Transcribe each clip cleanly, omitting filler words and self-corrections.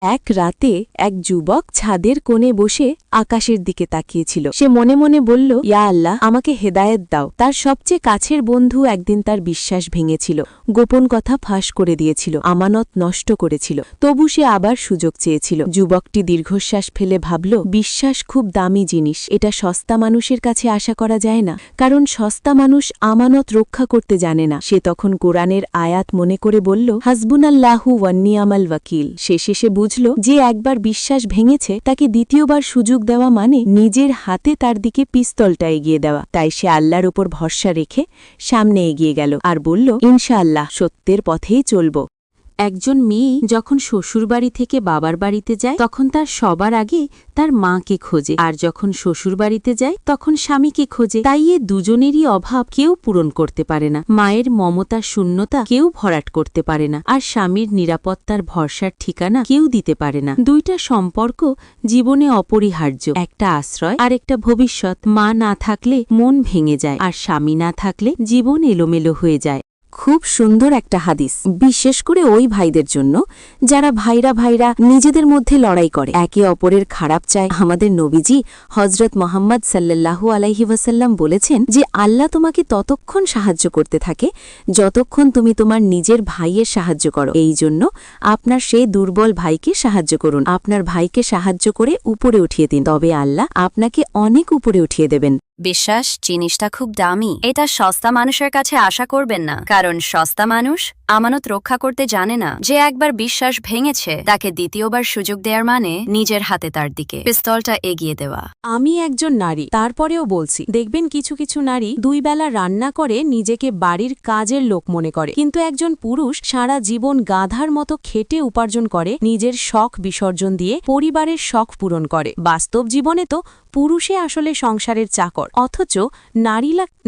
এক রাতে এক যুবক ছাদের কোণে বসে আকাশের দিকে তাকিয়েছিল। সে মনে মনে বলল, ইয়া আল্লাহ, আমাকে হেদায়েত দাও। তার সবচেয়ে কাছের বন্ধু একদিন তার বিশ্বাস ভেঙেছিল, গোপন কথা ফাঁস করে দিয়েছিল, আমানত নষ্ট করেছিল। তবু সে আবার সুযোগ চেয়েছিল। যুবকটি দীর্ঘশ্বাস ফেলে ভাবল, বিশ্বাস খুব দামি জিনিস, এটা সস্তা মানুষের কাছে আশা করা যায় না, কারণ সস্তা মানুষ আমানত রক্ষা করতে জানে না। সে তখন কোরআনের আয়াত মনে করে বলল, হাসবুনাল্লাহু ওয়া নি'মাল ওয়াকিল। শেষে সে বুঝল, যে একবার বিশ্বাস ভেঙেছে তাকে দ্বিতীয়বার সুযোগ দেওয়া মানে নিজের হাতে তার দিকে পিস্তলটা এগিয়ে দেওয়া। তাই সে আল্লাহর উপর ভরসা রেখে সামনে এগিয়ে গেল আর বলল, ইনশাআল্লাহ সত্যের পথেই চলব। একজন মেয়ে যখন শ্বশুরবাড়ি থেকে বাবার বাড়িতে যায় তখন তার সবার আগে তার মাকে খোঁজে, আর যখন শ্বশুরবাড়িতে যায় তখন স্বামীকে খোঁজে। তাই এ দুজনেরই অভাব কেউ পূরণ করতে পারে না। মায়ের মমতার শূন্যতা কেউ ভরাট করতে পারে না, আর স্বামীর নিরাপত্তার ভরসার ঠিকানা কেউ দিতে পারে না। দুইটা সম্পর্ক জীবনে অপরিহার্য, একটা আশ্রয় আর একটা ভবিষ্যৎ। মা না থাকলে মন ভেঙে যায়, আর স্বামী না থাকলে জীবন এলোমেলো হয়ে যায়। খুব সুন্দর একটা হাদিস, বিশেষ করে ওই ভাইদের জন্য যারা ভাইরা নিজেদের মধ্যে লড়াই করে, একে অপরের খারাপ চায়। আমাদের নবীজি হজরত মোহাম্মদ সাল্লাল্লাহু আলাইহি ওয়াসাল্লাম বলেছেন যে আল্লাহ তোমাকে ততক্ষণ সাহায্য করতে থাকে যতক্ষণ তুমি তোমার নিজের ভাইয়ের সাহায্য করো। এই জন্য আপনার সেই দুর্বল ভাইকে সাহায্য করুন, আপনার ভাইকে সাহায্য করে উপরে উঠিয়ে দিন, তবে আল্লাহ আপনাকে অনেক উপরে উঠিয়ে দেবেন। বিশ্বাস জিনিসটা খুব দামি, এটা সস্তা মানুষের কাছে আশা করবেন না, কারণ সস্তা মানুষ আমানত রক্ষা করতে জানে না। যে একবার বিশ্বাস ভেঙেছে তাকে দ্বিতীয়বার সুযোগ দেওয়ার মানে নিজের হাতে তার দিকে পিস্তলটা এগিয়ে দেওয়া। আমি একজন নারী, তারপরেও বলছি, দেখবেন কিছু কিছু নারী দুই বেলা রান্না করে নিজেকে বাড়ির কাজের লোক মনে করে, কিন্তু একজন পুরুষ সারা জীবন গাধার মতো খেটে উপার্জন করে, নিজের শখ বিসর্জন দিয়ে পরিবারের শখ পূরণ করে। বাস্তব জীবনে তো পুরুষে আসলে সংসারের চাকর, অথচ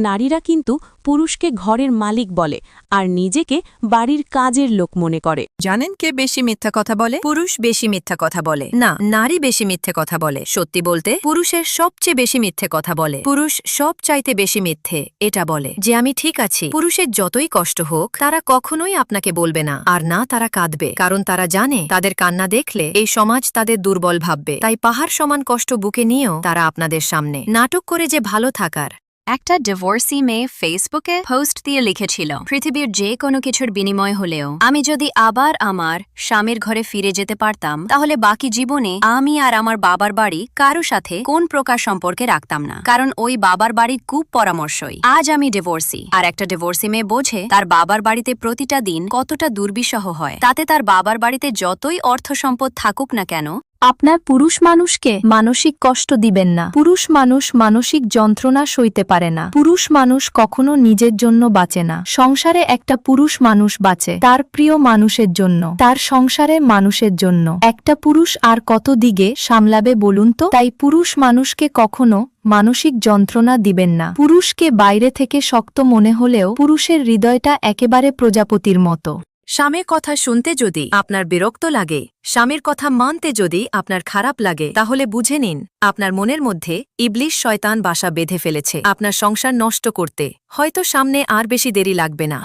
নারীরা কিন্তু পুরুষকে ঘরের মালিক বলে আর নিজেকে বাড়ির কাজের লোক মনে করে। জানেন কে বেশি মিথ্যা কথা বলে? পুরুষ বেশি মিথ্যা কথা বলে না, নারী বেশি মিথ্যে কথা বলে। সত্যি বলতে পুরুষের সবচেয়ে বেশি মিথ্যে কথা বলে। পুরুষ সব চাইতে বেশি মিথ্যে এটা বলে যে আমি ঠিক আছি। পুরুষের যতই কষ্ট হোক তারা কখনোই আপনাকে বলবে না, আর না তারা কাঁদবে, কারণ তারা জানে তাদের কান্না দেখলে এই সমাজ তাদের দুর্বল ভাববে। তাই পাহাড় সমান কষ্ট বুকে নিয়েও তারা আপনাদের সামনে নাটক করে যে ভালো থাকার। একটা ডিভোর্সি মেয়ে ফেসবুকে পোস্ট দিয়ে লিখেছিল, পৃথিবীর যে কোনো কিছুর বিনিময় হলেও আমি যদি আবার আমার স্বামীর ঘরে ফিরে যেতে পারতাম তাহলে বাকি জীবনে আমি আর আমার বাবার বাড়ি কারো সাথে কোন প্রকার সম্পর্কে রাখতাম না, কারণ ওই বাবার বাড়ির কূপ পরামর্শই আজ আমি ডিভোর্সি। আর একটা ডিভোর্সি মেয়ে বোঝে তার বাবার বাড়িতে প্রতিটা দিন কতটা দুর্বিষহ হয়, তাতে তার বাবার বাড়িতে যতই অর্থ সম্পদ থাকুক না কেন। আপনার পুরুষ মানুষকে মানসিক কষ্ট দিবেন না। পুরুষ মানুষ মানসিক যন্ত্রণা সইতে পারে না। পুরুষ মানুষ কখনো নিজের জন্য বাঁচে না। সংসারে একটা পুরুষ মানুষ বাঁচে তার প্রিয় মানুষের জন্য, তার সংসারে মানুষের জন্য। একটা পুরুষ আর কত দিকে সামলাবে বলুন তো? তাই পুরুষ মানুষকে কখনো মানসিক যন্ত্রণা দিবেন না। পুরুষকে বাইরে থেকে শক্ত মনে হলেও পুরুষের হৃদয়টা একেবারে প্রজাপতির মতো। স্বামীর কথা শুনতে যদি আপনার বিরক্ত লাগে, স্বামীর কথা মানতে যদি আপনার খারাপ লাগে, তাহলে বুঝে নিন আপনার মনের মধ্যে ইবলিশ শয়তান বাসা বেঁধে ফেলেছে আপনার সংসার নষ্ট করতে। হয়তো সামনে আর বেশি দেরি লাগবে না।